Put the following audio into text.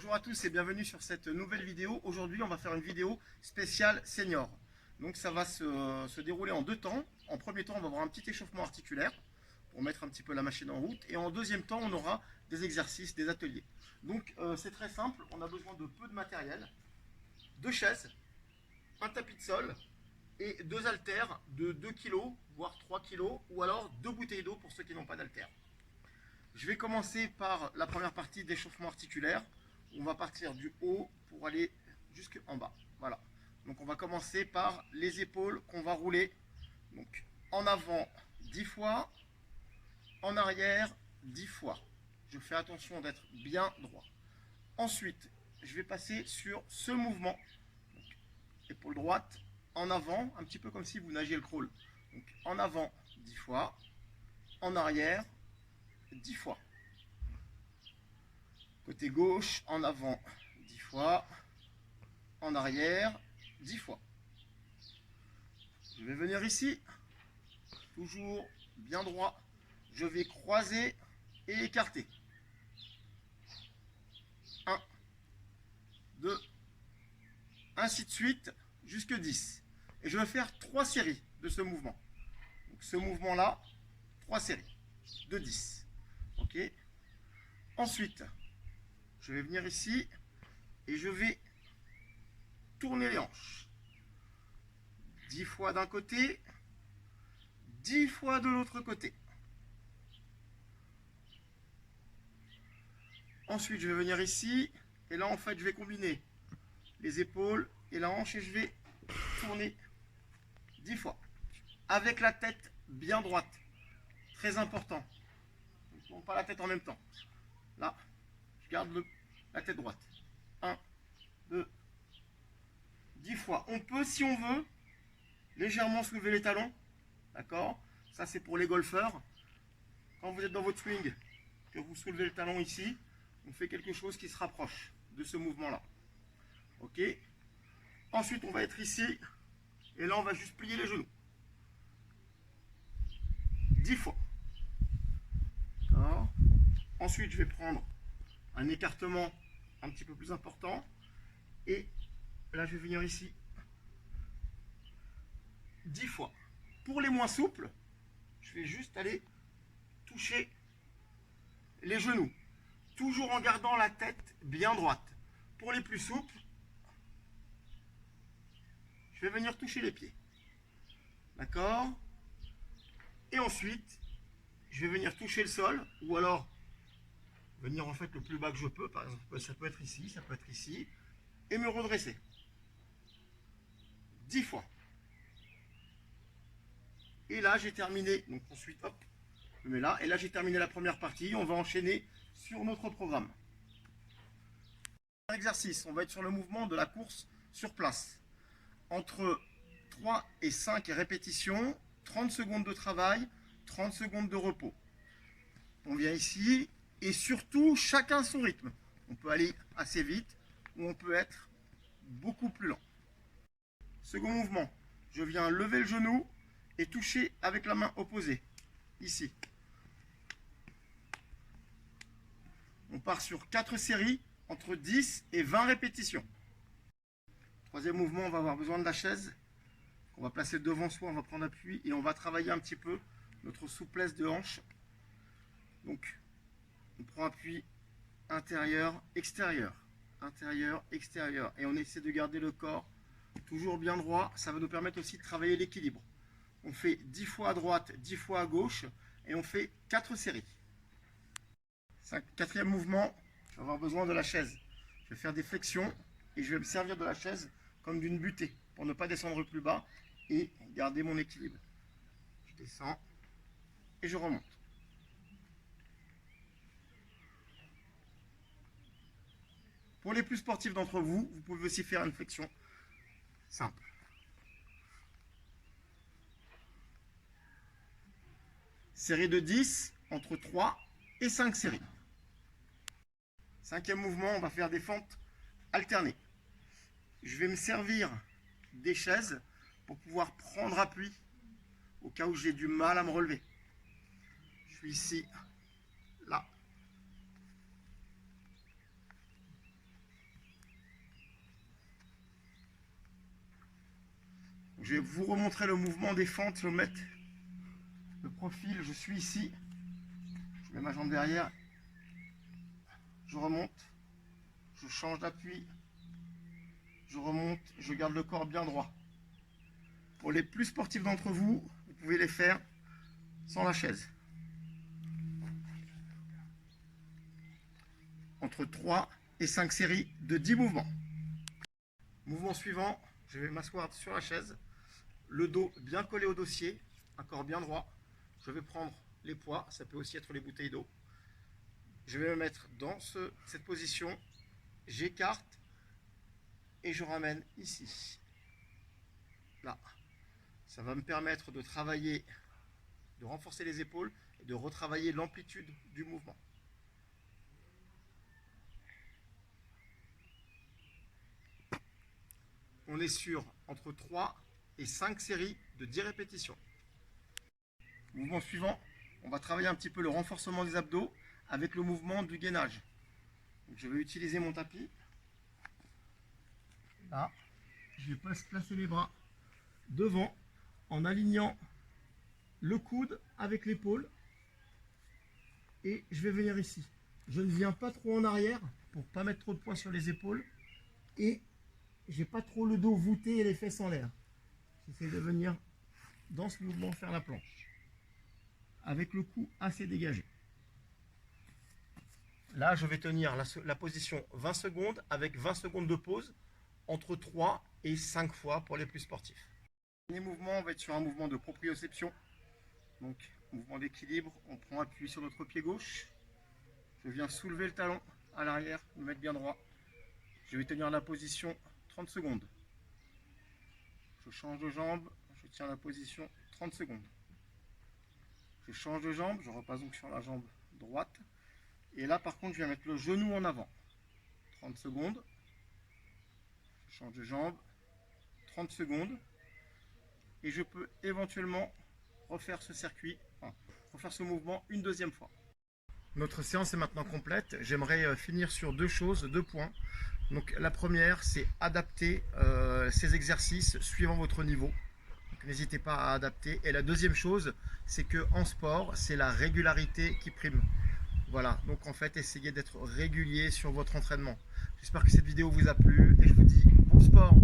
Bonjour à tous et bienvenue sur cette nouvelle vidéo. Aujourd'hui, on va faire une vidéo spéciale senior. Donc ça va se dérouler en deux temps. En premier temps, on va avoir un petit échauffement articulaire pour mettre un petit peu la machine en route. Et en deuxième temps, on aura des exercices, des ateliers. Donc c'est très simple, on a besoin de peu de matériel, deux chaises, un tapis de sol et deux haltères de 2 kg, voire 3 kg, ou alors deux bouteilles d'eau pour ceux qui n'ont pas d'haltères. Je vais commencer par la première partie d'échauffement articulaire. On va partir du haut pour aller jusqu'en bas. Voilà. Donc on va commencer par les épaules qu'on va rouler. Donc en avant 10 fois, en arrière 10 fois. Je fais attention d'être bien droit. Ensuite, je vais passer sur ce mouvement. Donc, épaule droite, en avant, un petit peu comme si vous nagiez le crawl. Donc en avant 10 fois, en arrière 10 fois. Côté gauche, en avant 10 fois, en arrière 10 fois. Je vais venir ici, toujours bien droit. Je vais croiser et écarter. 1, 2, ainsi de suite, jusque 10. Et je vais faire 3 séries de ce mouvement. Donc ce mouvement-là, 3 séries de 10. Ok. Ensuite, je vais venir ici et je vais tourner les hanches. 10 fois d'un côté, 10 fois de l'autre côté. Ensuite, je vais venir ici et là, en fait, je vais combiner les épaules et la hanche et je vais tourner 10 fois avec la tête bien droite. Très important. Je ne tourne pas la tête en même temps. Là, je garde la tête droite. 1, 2, 10 fois. On peut, si on veut, légèrement soulever les talons. D'accord? Ça, c'est pour les golfeurs. Quand vous êtes dans votre swing, que vous soulevez le talon ici, on fait quelque chose qui se rapproche de ce mouvement-là. Ok? Ensuite, on va être ici. Et là, on va juste plier les genoux. 10 fois. Ensuite, je vais prendre un écartement un petit peu plus important. Et là, je vais venir ici 10 fois. Pour les moins souples, je vais juste aller toucher les genoux. Toujours en gardant la tête bien droite. Pour les plus souples, je vais venir toucher les pieds. D'accord? Et ensuite, je vais venir toucher le sol, ou alors venir en fait le plus bas que je peux. Par exemple, ça peut être ici, ça peut être ici. Et me redresser. 10 fois. Et là, j'ai terminé. Donc ensuite, hop, je mets là. Et là, j'ai terminé la première partie. On va enchaîner sur notre programme. Exercice, on va être sur le mouvement de la course sur place. Entre 3 et 5 répétitions, 30 secondes de travail, 30 secondes de repos. On vient ici et surtout chacun son rythme. On peut aller assez vite ou on peut être beaucoup plus lent. Second mouvement, je viens lever le genou et toucher avec la main opposée, ici. On part sur 4 séries entre 10 et 20 répétitions. Troisième mouvement, on va avoir besoin de la chaise. On va placer devant soi, on va prendre appui et on va travailler un petit peu notre souplesse de hanche. Donc, on prend appui intérieur, extérieur, intérieur, extérieur. Et on essaie de garder le corps toujours bien droit. Ça va nous permettre aussi de travailler l'équilibre. On fait 10 fois à droite, 10 fois à gauche et on fait 4 séries. Quatrième mouvement, je vais avoir besoin de la chaise. Je vais faire des flexions et je vais me servir de la chaise comme d'une butée pour ne pas descendre plus bas et garder mon équilibre. Je descends et je remonte. Pour les plus sportifs d'entre vous, vous pouvez aussi faire une flexion simple. Série de 10, entre 3 et 5 séries. Cinquième mouvement, on va faire des fentes alternées. Je vais me servir des chaises pour pouvoir prendre appui au cas où j'ai du mal à me relever. Je suis ici, là. Je vais vous remontrer le mouvement des fentes. Je vais mettre le profil. Je suis ici. Je mets ma jambe derrière. Je remonte. Je change d'appui. Je remonte. Je garde le corps bien droit. Pour les plus sportifs d'entre vous, vous pouvez les faire sans la chaise. Entre 3 et 5 séries de 10 mouvements. Mouvement suivant, je vais m'asseoir sur la chaise, le dos bien collé au dossier, un corps bien droit. Je vais prendre les poids, ça peut aussi être les bouteilles d'eau. Je vais me mettre dans cette position, j'écarte et je ramène ici. Là, ça va me permettre de travailler, de renforcer les épaules et de retravailler l'amplitude du mouvement. On est sur entre 3 et 5 séries de 10 répétitions. Mouvement suivant, on va travailler un petit peu le renforcement des abdos avec le mouvement du gainage. Donc je vais utiliser mon tapis. Là, je vais placer les bras devant en alignant le coude avec l'épaule. Et je vais venir ici. Je ne viens pas trop en arrière pour ne pas mettre trop de poids sur les épaules. Et j'ai pas trop le dos voûté et les fesses en l'air. J'essaie de venir dans ce mouvement faire la planche. Avec le cou assez dégagé. Là, je vais tenir la position 20 secondes avec 20 secondes de pause entre 3 et 5 fois pour les plus sportifs. Le dernier mouvement, on va être sur un mouvement de proprioception. Donc, mouvement d'équilibre, on prend appui sur notre pied gauche. Je viens soulever le talon à l'arrière, me mettre bien droit. Je vais tenir la position 30 secondes. Je change de jambe, je tiens la position 30 secondes. Je change de jambe, je repasse donc sur la jambe droite. Et là par contre je viens mettre le genou en avant. 30 secondes. Je change de jambe. 30 secondes. Et je peux éventuellement refaire ce circuit, enfin, refaire ce mouvement une deuxième fois. Notre séance est maintenant complète. J'aimerais finir sur deux choses, deux points. Donc la première, c'est adapter ces exercices suivant votre niveau. N'hésitez pas à adapter. Et la deuxième chose, c'est qu'en sport, c'est la régularité qui prime. Voilà, donc en fait, essayez d'être régulier sur votre entraînement. J'espère que cette vidéo vous a plu et je vous dis bon sport!